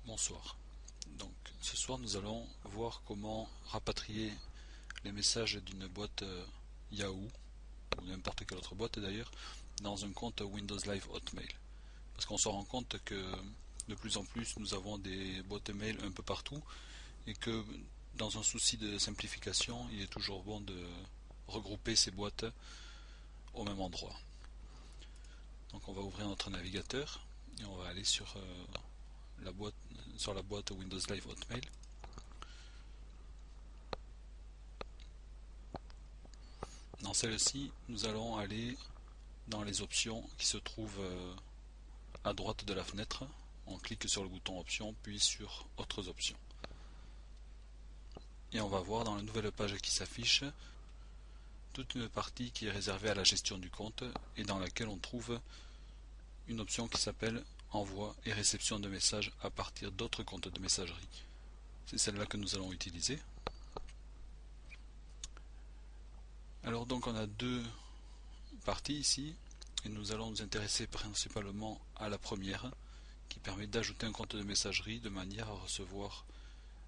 Bonsoir. Donc ce soir nous allons voir comment rapatrier les messages d'une boîte Yahoo ou n'importe quelle autre boîte d'ailleurs dans un compte Windows Live Hotmail. Parce qu'on se rend compte que de plus en plus nous avons des boîtes mail un peu partout et que dans un souci de simplification il est toujours bon de regrouper ces boîtes au même endroit. Donc on va ouvrir notre navigateur et on va aller sur la boîte Windows Live Hotmail. Dans celle-ci, nous allons aller dans les options qui se trouvent à droite de la fenêtre. On clique sur le bouton options puis sur autres options. Et on va voir dans la nouvelle page qui s'affiche toute une partie qui est réservée à la gestion du compte et dans laquelle on trouve une option qui s'appelle envoi et réception de messages à partir d'autres comptes de messagerie. C'est celle-là que nous allons utiliser. Alors donc on a deux parties ici et nous allons nous intéresser principalement à la première qui permet d'ajouter un compte de messagerie de manière à recevoir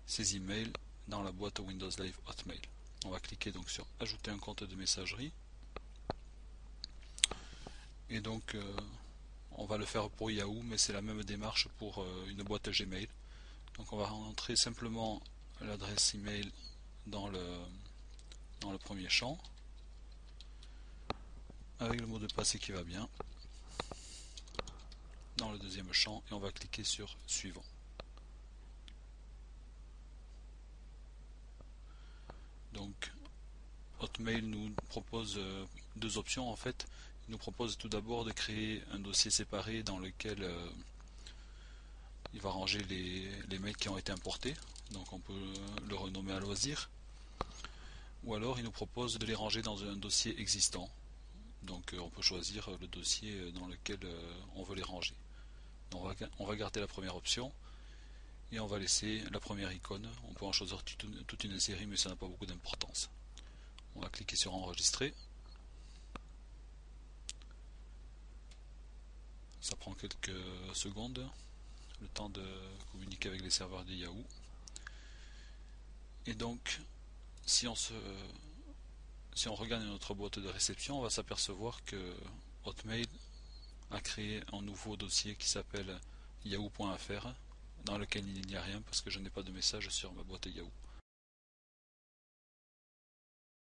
ces emails dans la boîte Windows Live Hotmail. On va cliquer donc sur ajouter un compte de messagerie et donc on va le faire pour Yahoo mais c'est la même démarche pour une boîte Gmail. Donc on va entrer simplement l'adresse email dans le premier champ avec le mot de passe qui va bien dans le deuxième champ et on va cliquer sur suivant. Donc Hotmail nous propose deux options en fait. Il nous propose tout d'abord de créer un dossier séparé dans lequel il va ranger les mails qui ont été importés. Donc on peut le renommer à loisir. Ou alors il nous propose de les ranger dans un dossier existant. Donc on peut choisir le dossier dans lequel on veut les ranger. On va garder la première option et on va laisser la première icône. On peut en choisir toute une série mais ça n'a pas beaucoup d'importance. On va cliquer sur enregistrer. Ça prend quelques secondes, le temps de communiquer avec les serveurs de Yahoo. Et donc, si on regarde notre boîte de réception, on va s'apercevoir que Hotmail a créé un nouveau dossier qui s'appelle yahoo.fr dans lequel il n'y a rien parce que je n'ai pas de message sur ma boîte Yahoo.